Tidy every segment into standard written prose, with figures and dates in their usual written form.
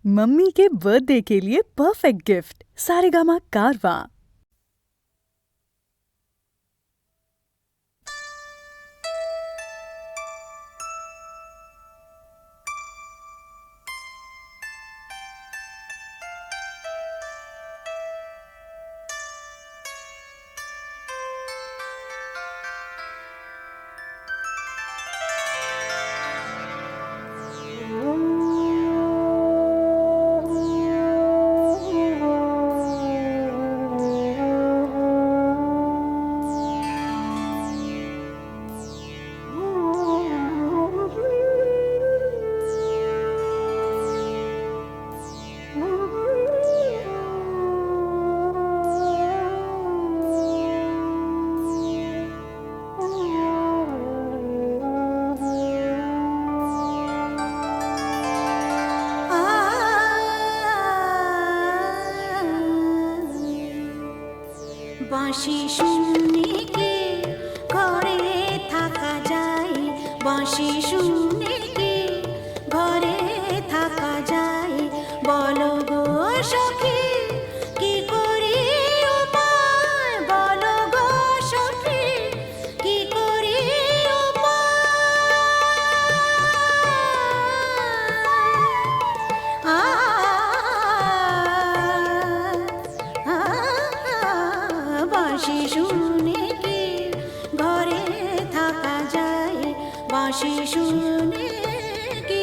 Mummy के birthday के लिए परफेक्ट गिफ्ट सारेगामा कारवां। বাঁশি শুনে কি ঘরে থাকা যায়, বাঁশি শুনে কি ঘরে থাকা যায়, বলো গো সখী কি করি উপায়, বলো গো সখী কি করি বাঁশি শুনে কি ঘরে থাকা যায়, বাঁশি শুনে কি।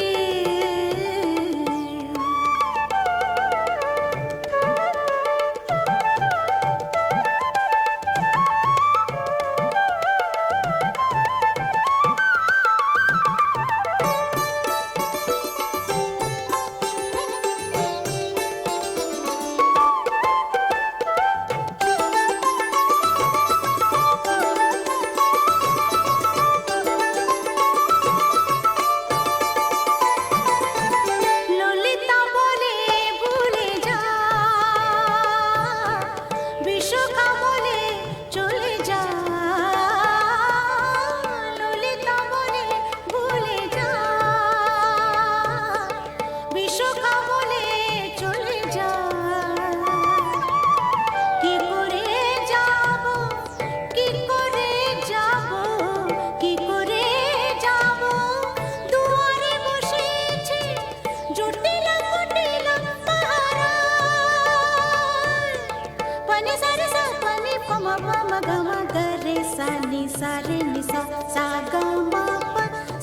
सारे निसा सा ग म प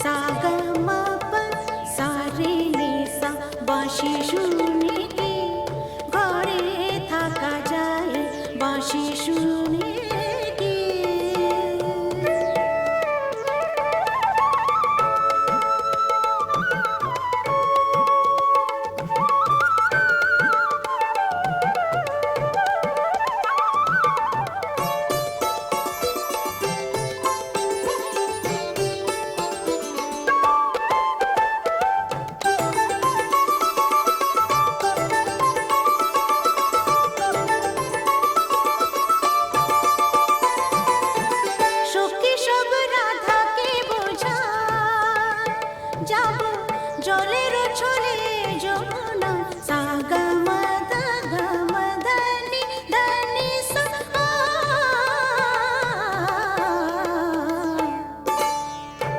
सा ग म प सा रे निसा, বাঁশি শুনে কি ঘরে থাকা যায়, বাঁশি শুনে কি। যাব জলের ছলে যমুনা, সা গ ম দ গ ম ধ নি ধ নি সা,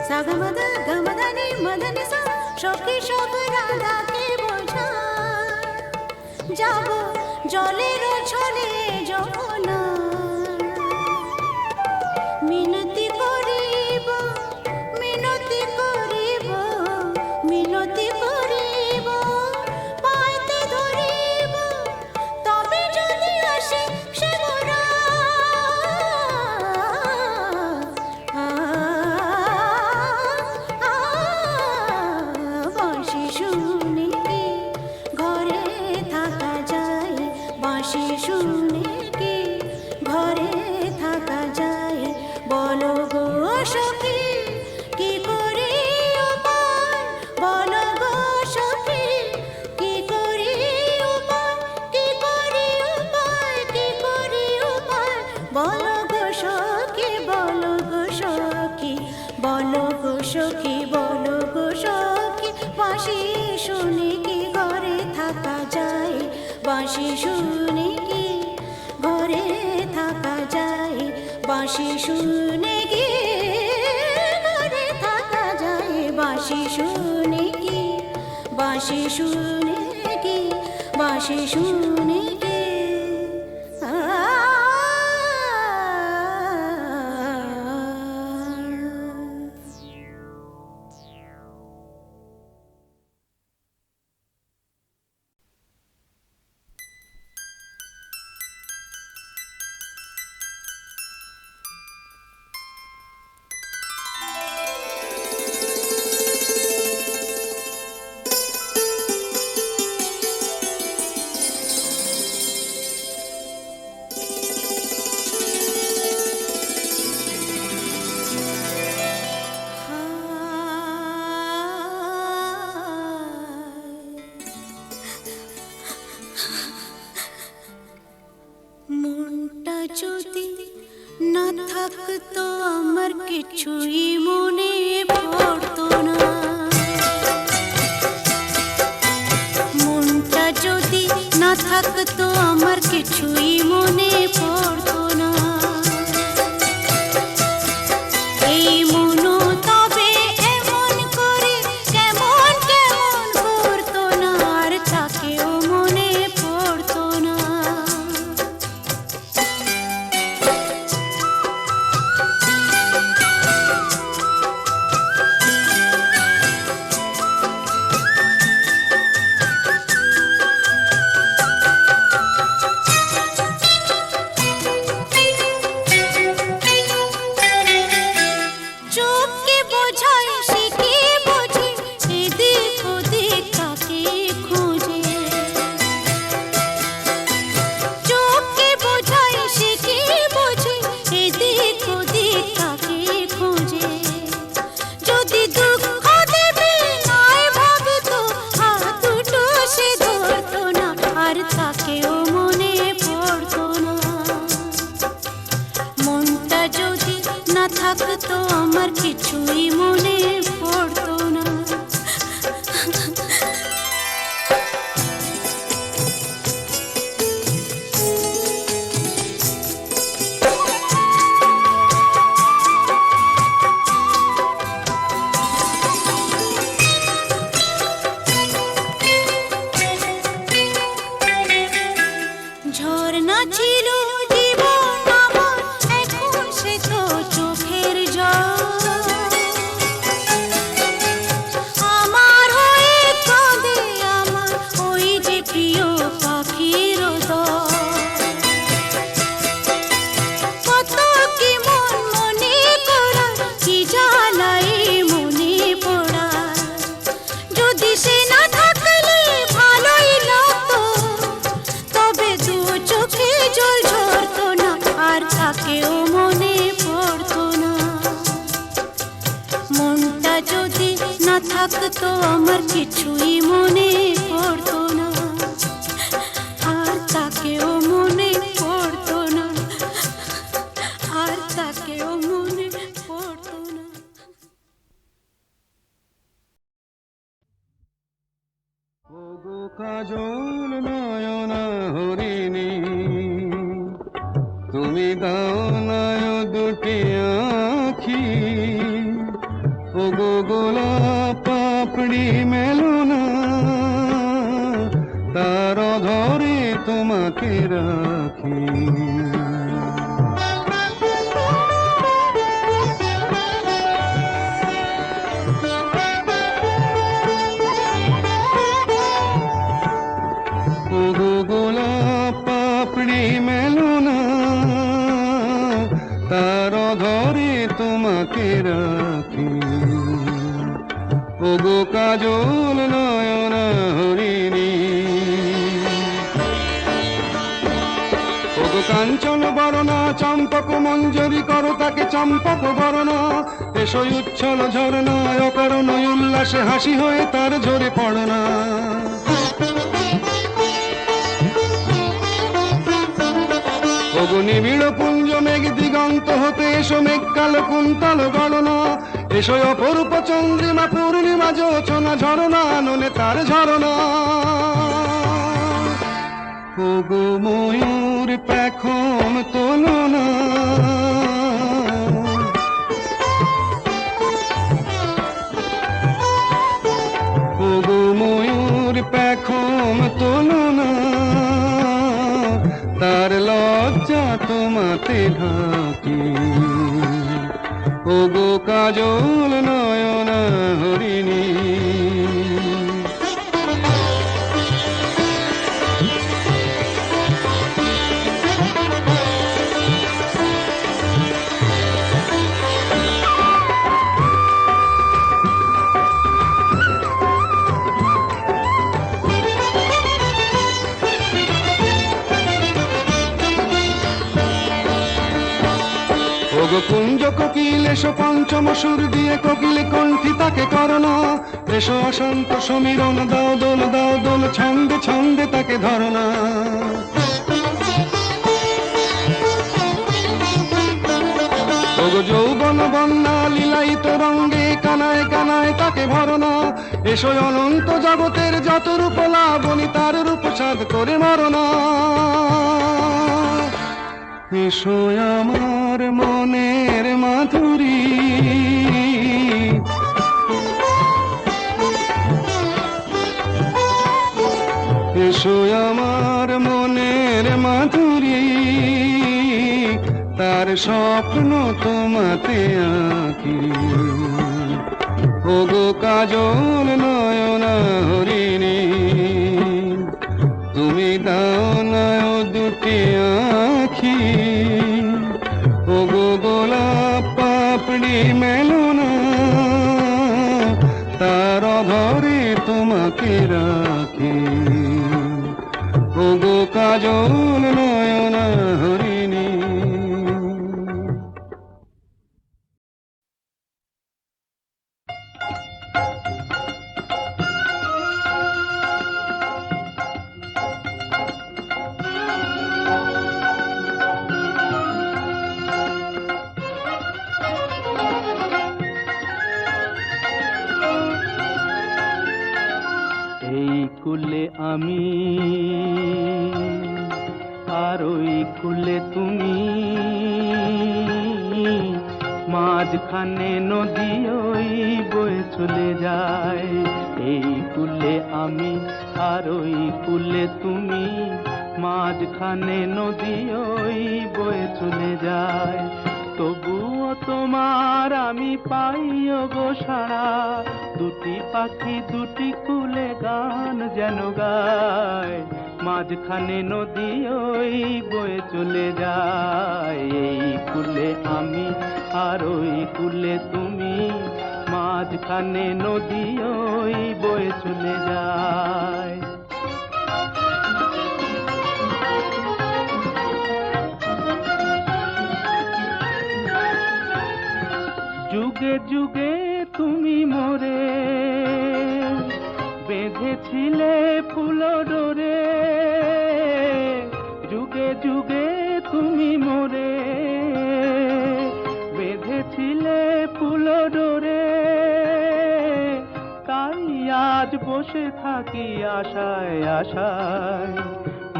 সা গ ম দ গ ম ধ নি ম ধ নি সা, সখী সব রাধাকে বোঝা, যাব জলের ছলে যমুনা, মিনতি করিব মিনতি করিব মিনতি করিব, পাইতে ধরিব তবে যদি আসে সে মোরা, বাঁশি শুনে কি ঘরে থাকা যায়, বাঁশি যায় বাঁশি শুনে কি ঘরে থাকা যায় বাঁশি শুনে কি ঘরে থাকা যায় বাঁশি শুনে কি বাঁশি শুনে কি বাঁশি শুনে কি মনটা যদি না থাকতো আমার কিছুই মনে পড়তো না মনটা যদি না থাকতো আমার কিছুই মনে পড়তো না এই মনো তবে এমন করে কেমন কেমন করতো না আর তাকেও মনে পড়তো না চোখকে বোঝায় সে কি বোঝে এদিক ওদিক কাকে খোঁজে চোখকে বোঝায় সে কি বোঝে এদিক ওদিক কাকে খোঁজে যদি দুঃখ দেবে নয় ভাবতো হাত দুটো সে ধরতো না আর তাকেও মনে পড়তো না মনটা যদি না থাকতো আমার কিছুই মনে পড়তো না ঝর্ণা ছিল জীবন আমার এখন সে তো চোখের জল আমার হয়ে কাঁদে আমার ওই যে প্রিয় পাখির দল কত কি মন মনে করা কি জ্বালাই মনে পড়া যদি সে না থাকলে ভালোই লাগতো তবে দু চোখে জল ঝরতো না আর তাকেও মনে পড়তো না মনটা যদি না থাকতো আমার কিছুই মনে পড়তো না আর তাকেও মনে পড়তো না আর তাকেও মনে পড়তো না ওগো কাজল নয়না হরিণী তুমি দাও নায় দুটি আখি ওগো গোলাপ পাপড়ি মেলো না তার ধরে তোমাকে রাখি ওগো গোলাপ পাপড়ি মেলো না তার ধরে তোমাকে রাখি ওগো কাজল নয়না হরিণী ওগো কাঞ্চন বরণা চম্পক মঞ্জরি করো তাকে চম্পক বরণা এসই উচ্ছল ঝরনা অকারণ উল্লাসে হাসি হয়ে তার ঝরে পড়না ওগো নিবিড় পুঞ্জ মেঘ দিগন্ত হতে এসো মেঘ কালো কুন্তল গণনা এসো অপরূপ চন্দ্রিমা পূর্ণিমা যোচনা ঝরনা ননে তার ঝরনা ওগো ময়ূর পেখম তোলো না, ওগো ময়ূর পেখম তোলো না, তার লজ্জা তোমাতে ঢাকি। ওগো কাজল নয়না হরিণী, ওগো কুঞ্জ কোকিল এসো পঞ্চম সুর দিয়ে কোকিল কণ্ঠী তাকে করোনা, এসো অশান্ত সমীরণ দাও দোল ছন্দে ছন্দে তাকে ধরনা। ওগো যৌবন বন্যা লীলায়িত রঙ্গে কানায় কানায় তাকে ভরনা, এসো অনন্ত জগতের যত রূপ লাবণী তার রূপ সাধ করে মরনা। এসো আমার মনের মাধুরী, এসো আমার মনের মাধুরী, তার স্বপ্ন তোমাতে আঁকি। ওগো কাজল নয়না হরিণী, তুমি দাও না দুটি আঁখি। ওগো গোলাপ পাপড়ি মেলো না, তার অধরে তোমাকে রাখি। ওগো কাজল নয়না হরিণী। কুলে আমি আর ওই কুলে তুমি, মাঝখানে নদী ওই বয়ে চলে যায়। এই কুলে আমি আর ওই কুলে তুমি, মাঝখানে নদী ওই বয়ে চলে যায়। তবুও তোমার আমি পাইও গো সারা, দুটি পাখি দুটি কুলে গান যেন গায়। মাঝখানে নদী ওই বয়ে চলে যায়। এই কুলে আমি আর ওই কুলে তুমি, মাঝখানে নদী ওই বয়ে চলে যায়। যুগে যুগে তুমি মোরে বেঁধেছিলে ফুল ডোরে, যুগে যুগে তুমি মোরে বেঁধেছিলে ফুল ডোরে। তাই আজ বসে থাকি আশায় আশায়,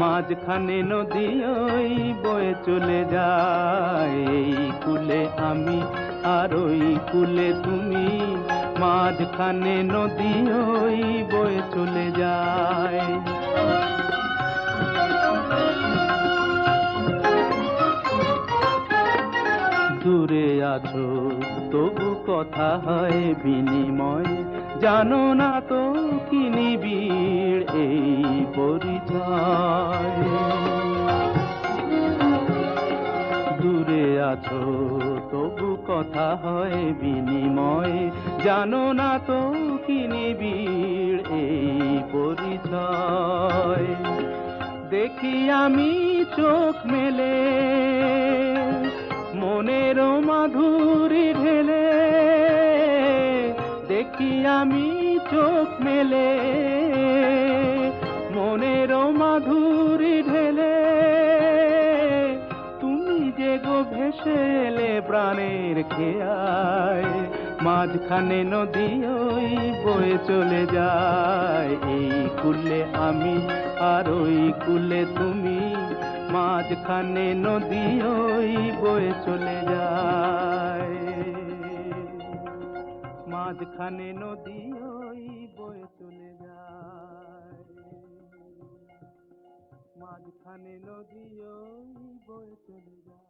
মাঝখানে নদী ওই বয়ে চলে যায়। এই কুলে আমি আর ওই কুলে তুমি, মাঝখানে নদী ওই বয়ে চলে যায়। দূরে আছো তবু কথা হয় বিনিময়, জানো না তো কি নিবিড় এই পরিচয়। দূরে আছো তবু কথা হয় বিনিময়, জানো না তো কি নিবিড় এই পরিচয়। দেখি আমি চোখ মেলে মনের মাধুরী ঢেলে, দেখি আমি চোখ মেলে মনের মাধুরী ঢেলে। তুমি যে গো ভেসে এলে প্রাণের খেয়ায়, মাঝখানে নদী ওই বয়ে চলে যায়। এই কুলে আমি আর ওই কুলে তুমি, মাঝখানে নদী ওই বয়ে চলে যায়, মাঝখানে নদী ওই বয়ে চলে যায়, মাঝখানে নদী ওই বয়ে চলে যায়।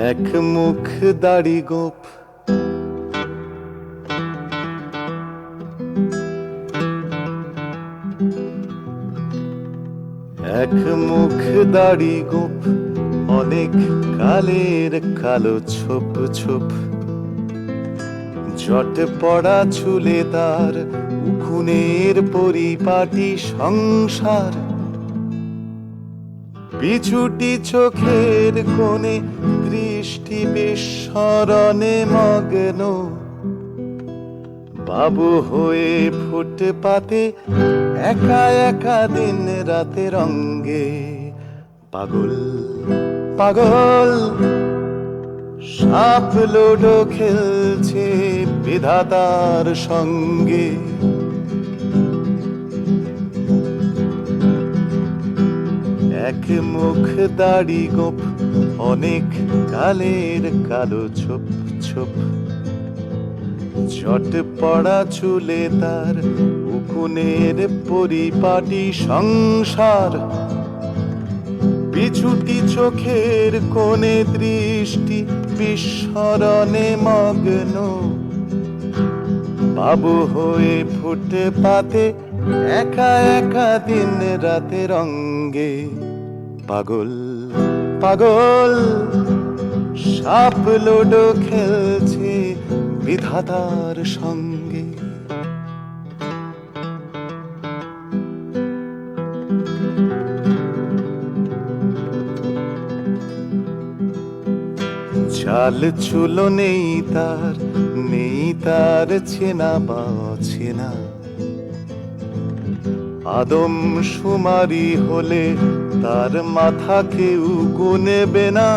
এক মুখ দাড়ি গোপ, এক মুখ দাড়ি গোপ, অনেক কালের কালো ছোপ ছোপ, জট পড়া চুলে তার, উকুনের পরিপাটি সংসার, পিছুটি চোখের কোণে দৃষ্টি বিস্মরণে মগ্ন, বাবু হয়ে ফুটপাতে একা একা দিন রাতের অঙ্গে, পাগল পাগল সাপ লুডো খেলছে বিধাতার সঙ্গে। এক মুখ দাড়ি গোপ, অনেক কালের কালো ছোপ ছোপ, জট পড়া চুলে তার, উকুনের পরিপাটি সংসার, পিছুটি চোখের কোণে দৃষ্টি বিস্মরণে মগ্ন, বাবু হয়ে ফুটপাতে একা একা দিন রাতের অঙ্গে, পাগল পাগল সাপ লুডো খেলছে বিধাতার সঙ্গে। চাল চুলো নেই তার চেনা বা অচেনা, আদম শুমারি হলে তার মাথা কেউ গুনেবে না,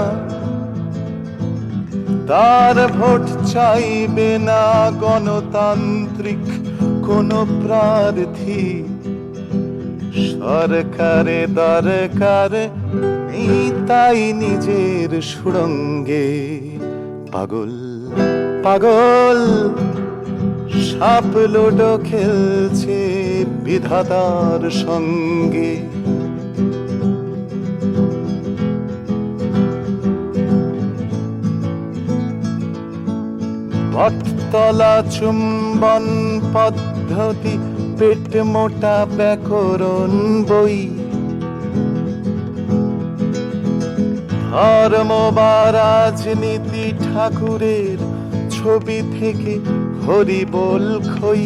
তার ভোট চাইবে না গণতান্ত্রিক কোন প্রার্থী, সরকারে দরকার নেই তাই নিজের সুড়ঙ্গে, পাগল পাগল সাপ লুডো খেলছে বিধাতার সঙ্গে। বটতলা চুম্বন পদ্ধতি, পেট মোটা ব্যাকরণ বই, ধর্ম বা রাজনীতি ঠাকুরের ছবি থেকে হরিবোল খই,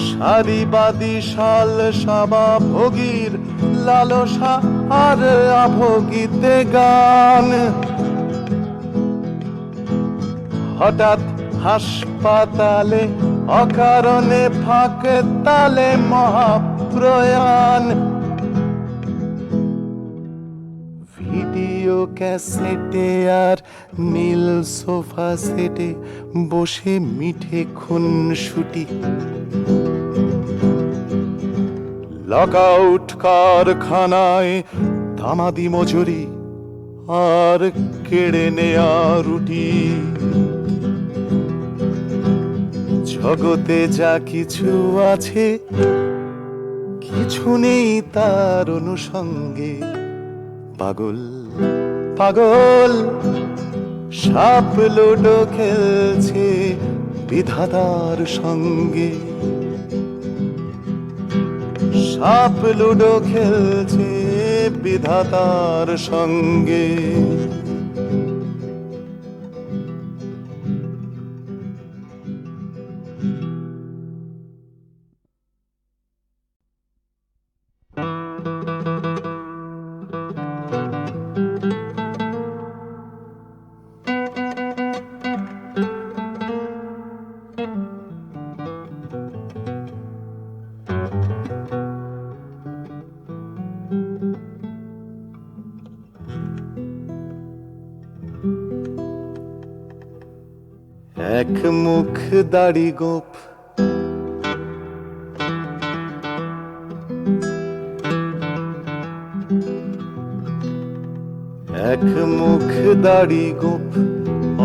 সারিবাদী শাল সাবা ভোগীর লালসা আর আভোগীতে গান, হঠাৎ হাসপাতালে অকারণে ফাঁক তালে মহাপ্রয়াণ, ভিডিও ক্যাসেটে আর নীল সোফা সেটে বসে মিঠে খুনসুটি, লকআউট কারখানায় দামাদি মজুরি আর কেড়ে নেয়া রুটি, জগতে যা কিছু আছে কিছু নেই তার অনুষঙ্গে, পাগল পাগল সাপ লুডো খেলছে বিধাতার সঙ্গে, সাপ লুডো খেলছে বিধাতার সঙ্গে। এক মুখ দাড়ি গোপ, এক মুখ দাড়ি গোপ,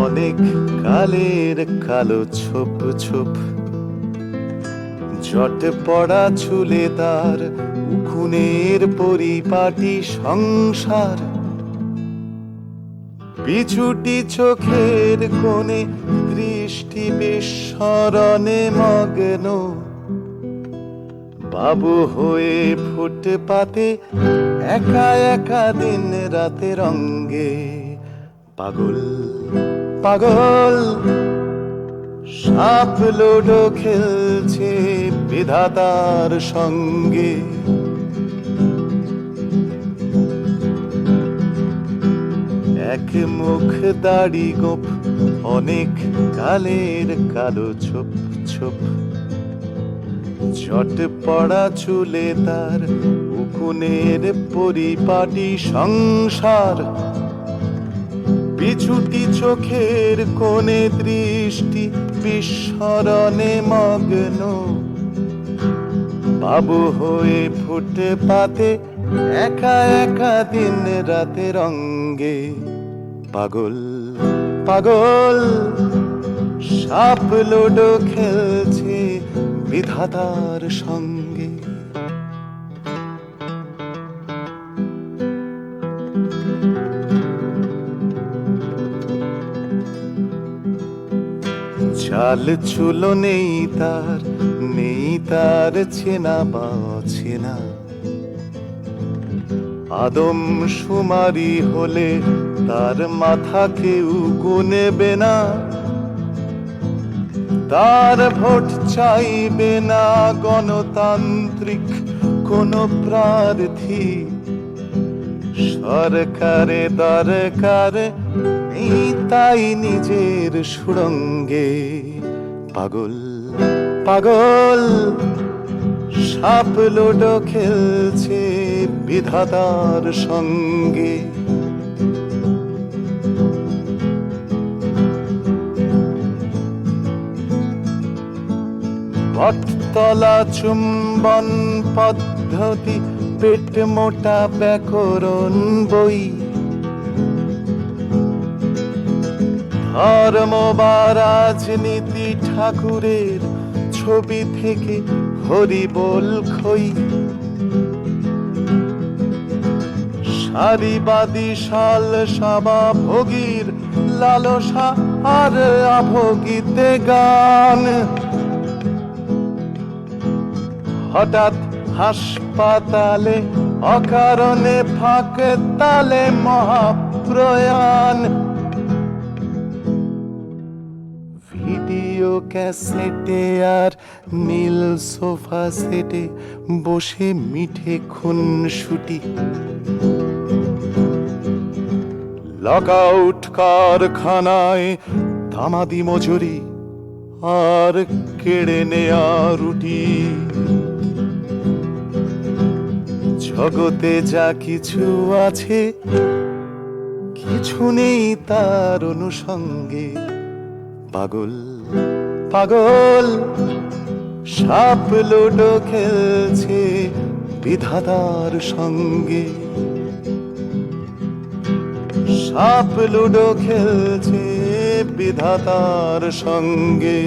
অনেক কালের কালো ছোপ ছোপ, জট পড়া চুলে তার, উকুনের পরিপাটি সংসার, পিছুটি চোখের কোণে দৃষ্টি বিস্মরণে মগ্ন, বাবু হয়ে ফুটপাতে একা একা দিন রাতের রঙ্গে, পাগল পাগল সাপ লুডো খেলছে বিধাতার সঙ্গে। এক মুখ দাড়ি গোপ, অনেক কালের কালো ছোপ ছোপ, জট পড়া চুলে তার, উকুনের পরিপাটি সংসার, পিছুটি চোখের কোণে দৃষ্টি বিস্মরণে মগ্ন, বাবু হয়ে ফুটপাতে একা একা দিন রাতে রঙ্গে, পাগল পাগল সাপ লুডো খেলছে বিধাতার সঙ্গে। চাল চুলো নেই তার চেনা বা অচেনা, আদম শুমারি হলে তার মাথা কেউ গুনেবে না, তার ভোট চাইবে না গণতান্ত্রিক কোন প্রার্থী, সরকারে দরকার নেই তাই নিজের সুড়ঙ্গে, পাগল পাগল সাপ লুডো খেলছে বিধাতার সঙ্গে। বটতলা চুম্বন পদ্ধতি, পেট মোটা ব্যাকরণ বই, ধর্ম বা রাজনীতি ঠাকুরের ছবি থেকে হরিবোল খই, সারিবাদী শাল সাবা ভোগীর লালসা আর আভোগীতে গান, হঠাৎ হাসপাতালে অকারণে ফাঁক তালে মহাপ্রয়াণ, ভিডিও ক্যাসেটে আর নীল সোফা সেটে বসে মিঠে খুনসুটি, লকআউট কারখানায় দামাদি মজুরি আর কেড়ে নেয়া রুটি, জগতে যা কিছু আছে কিছু নেই তার অনুষঙ্গে, পাগল পাগল সাপ লুডো খেলছে বিধাতার সঙ্গে, সাপ লুডো খেলছে বিধাতার সঙ্গে।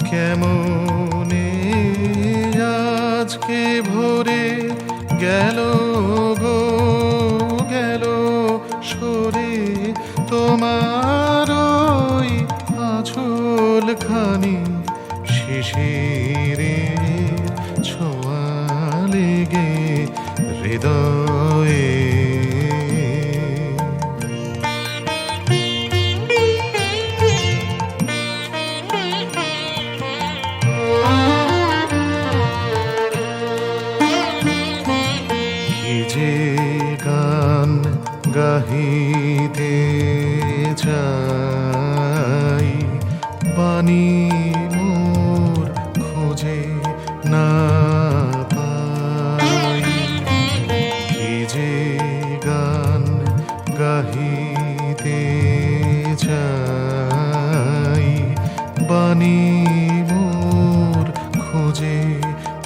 কেমনে আজকে ভোরে গেল গো গেল সরে তোমার ওই আঁচল খানি শিশিরে ছোঁয়া লেগে হৃদয়ে কি যে গান গাহিতে চাই বাণী মোর খোঁজে না পাই কি যে গান গাহিতে চাই বাণী মোর খোঁজে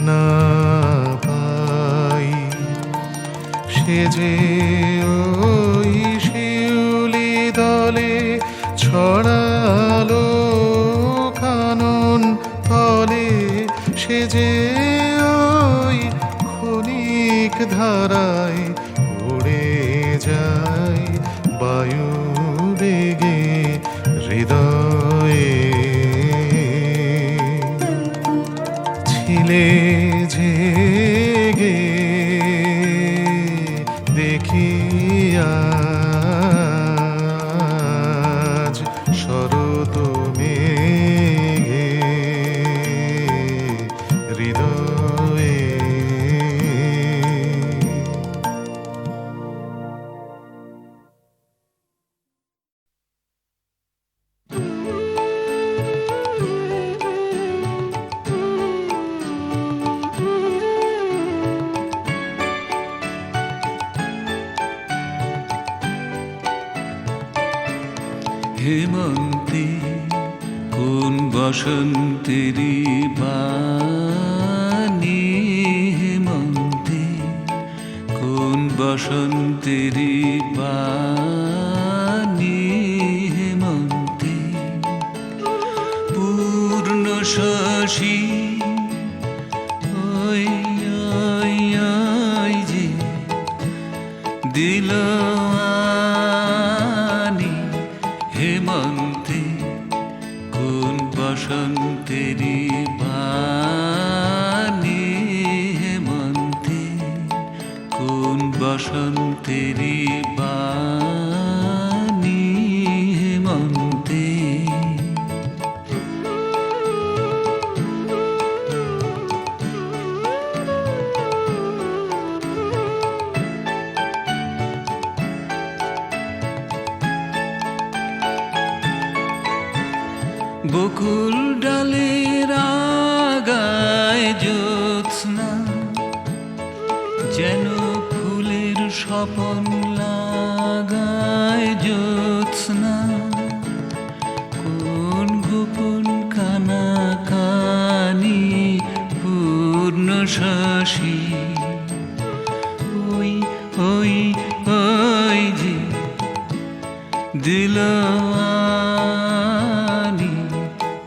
না পাই সে যে ওই শিউলি দলে ছড়ালো কানন তলে সে যে ওই ক্ষণিক ধারায় উড়ে যায় বায়ু বেগে হৃদয়ে ছিলে জেগে দেখি আজ শরৎ মেঘে হৃদয়ে হেমন্তে কোন বসন্তেরি বাণী হেমন্তে কোন বসন্তেরি বাণী হেমন্তে পূর্ণ শশী ওই ওই ওই যে দিল হেমন্তে কোন বসন্তেরি বাণী হেমন্তে কোন বসন্তেরি বাণী হেমন্তে বকুল ডালের আগায় জ্যোৎস্না যেন ফুলের স্বপন লাগায় জ্যোৎস্না কোন গোপন কানা কানি পূর্ণ শশী ওই ওই ওই যে দিল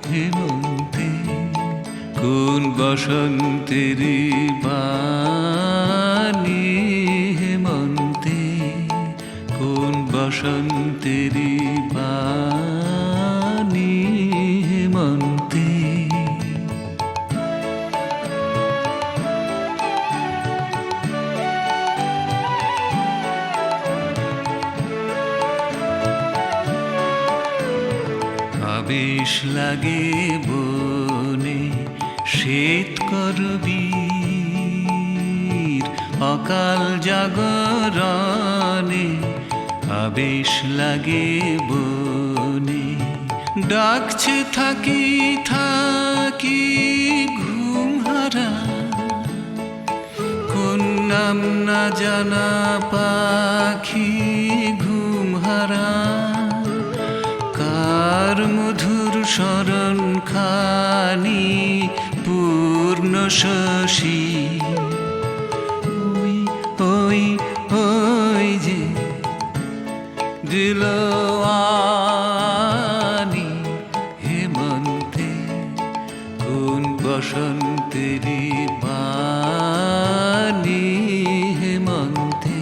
হেমন্তে কোন বসন্তেরি বাণী হেমন্তে কোন বসন্তেরি বাণী হেমন্তে আবেশ লাগে বনে শ্বেত করবীর অকাল জাগরণে আবেশ লাগে বনে ডাকছে থাকি থাকি ঘুম হারা কোন নাম না জানা পাখি ঘুম হারা কার মধুর শরণ খানি পূর্ণ শশী ওই ওই ওই যে দিল আনি হেমন্তে বসন্তেরি বাণী হেমন্তে,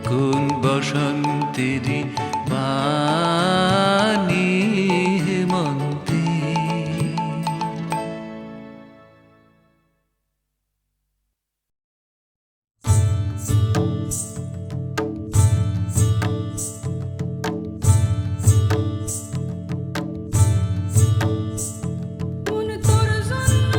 কোন বসন্তেরি বাণী হেমন্তে। মন তোর জন্য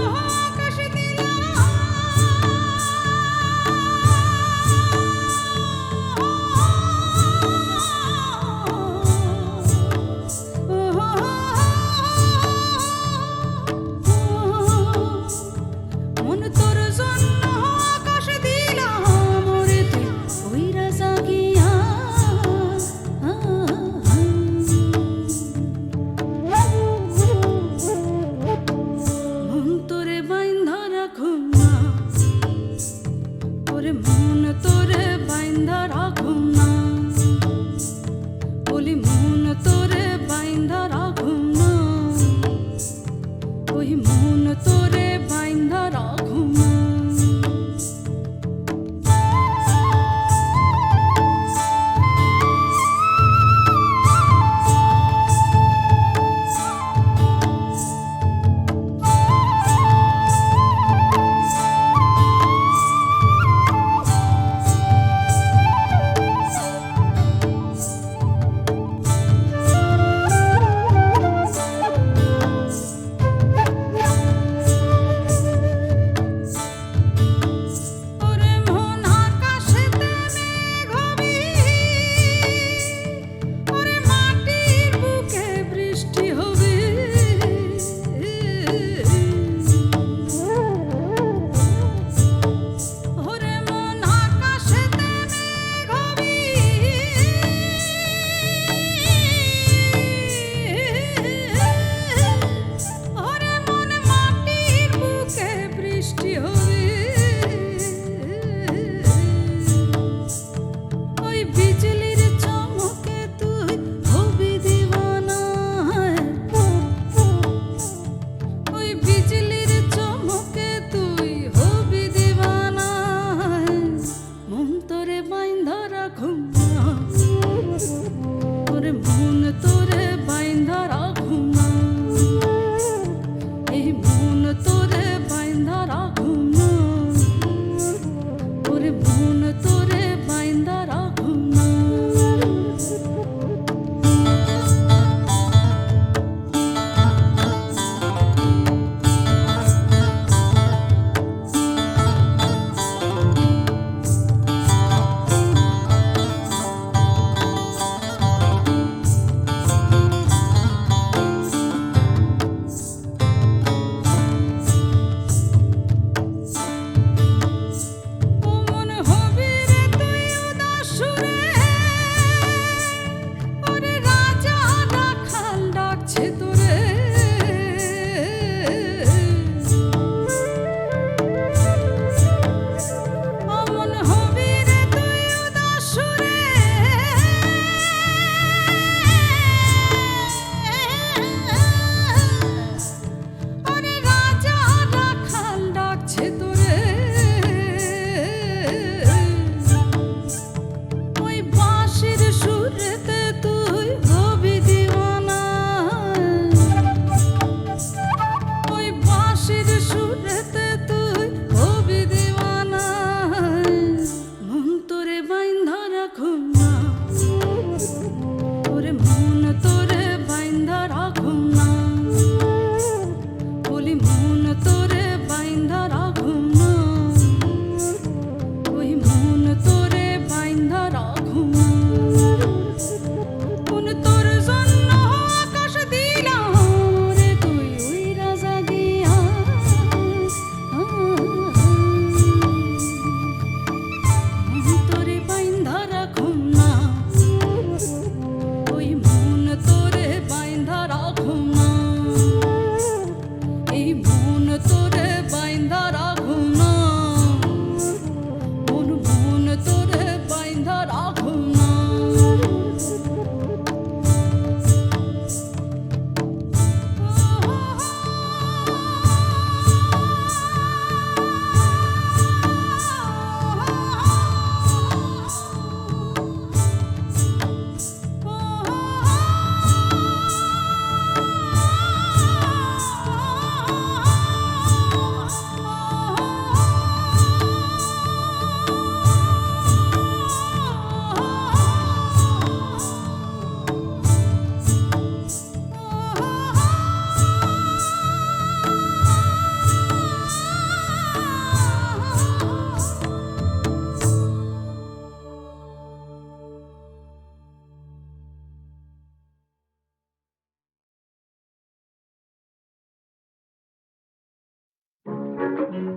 তোমার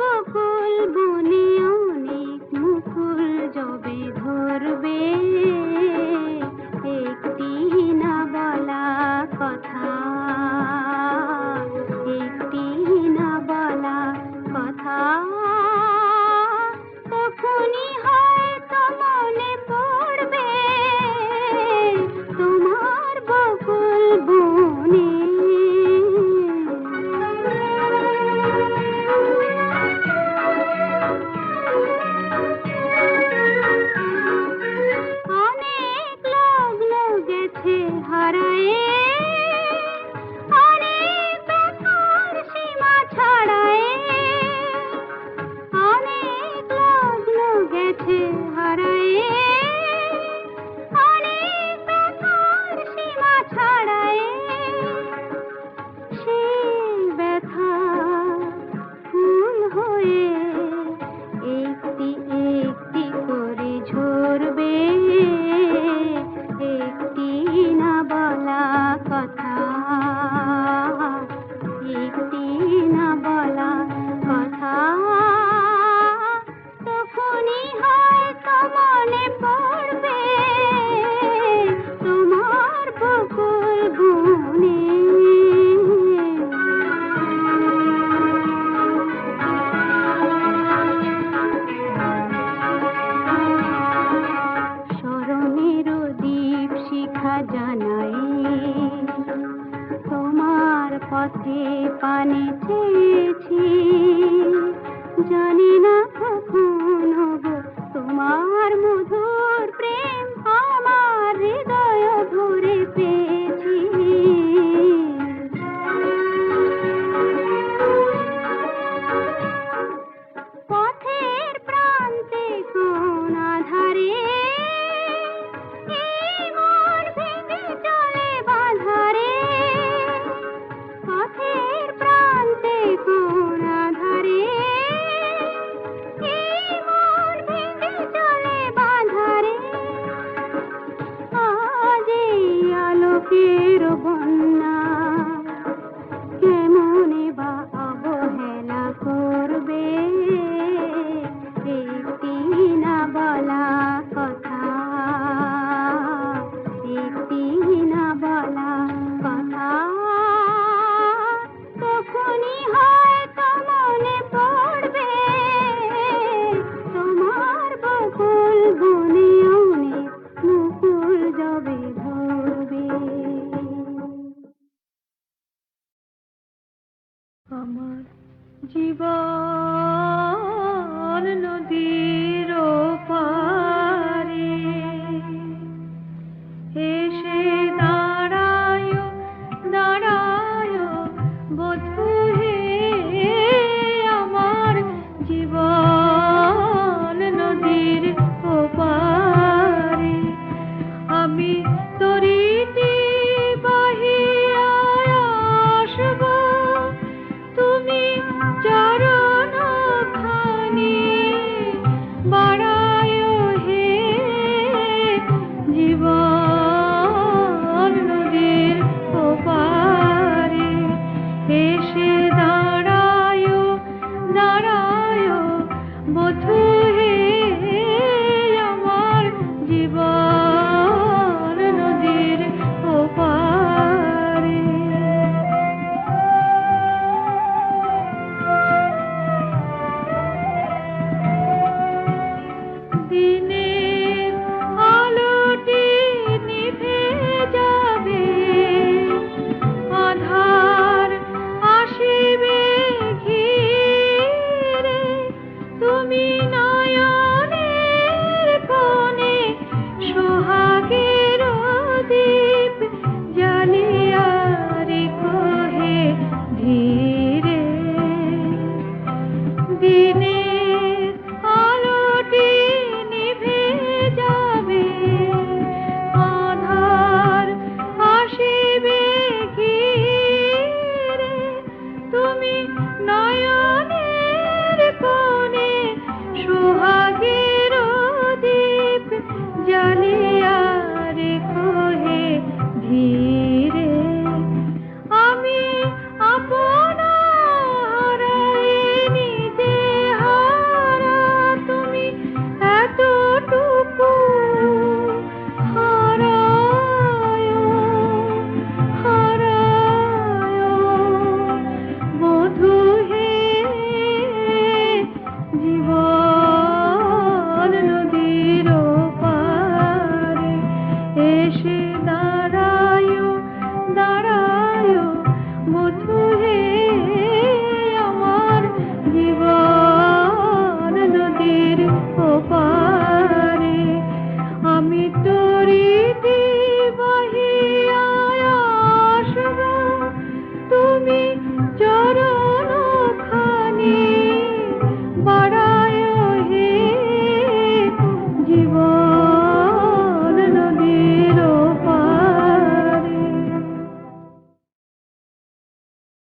বকুল বনে অনেক মুকুল যবে ধরবে, একটি না বলা কথা, একটি না বলা কথা, তখনই হয়তো মনে পড়বে তোমার বকুল বনে। অনেক লগ্ন গেছে হারায়ে, অনেক ব্যথার সীমা ছাড়ায়ে, অনেক লগ্ন গেছে হারায়ে, অনেক ব্যথার সীমা ছাড়ায়ে, সেই ব্যথা ফুল হয়ে একটি একটি করে ঝরবে, একটি না বলা কথা, একটি না বলা কথা, তখনই হয়তো মনে পড়বে তোমার বকুল বনে। স্মরণের দীপ শিখা জানাই তোমার পথে পানে চেয়েছি, জানি না কখন হব তোমার মধুর প্রেম আমার হৃদয় ভরে পেয়েছি। পথের প্রান্তে কোন আধারে এই মন ভেঙে চলে বাঁধারে, পথের প্রান্তে কোন আধারে এই মন ভেঙে চলে বাঁধারে, আজ এই আলোকের বন্যা কেমনে বা অবহেলা করবে, একটি না বলা কথা, একটি না বলা কথা, তখনই হয়তো মনে পড়বে তোমার বকুল বনে অনেক মুকুল যবে ধরবে। আমার জীবন নদী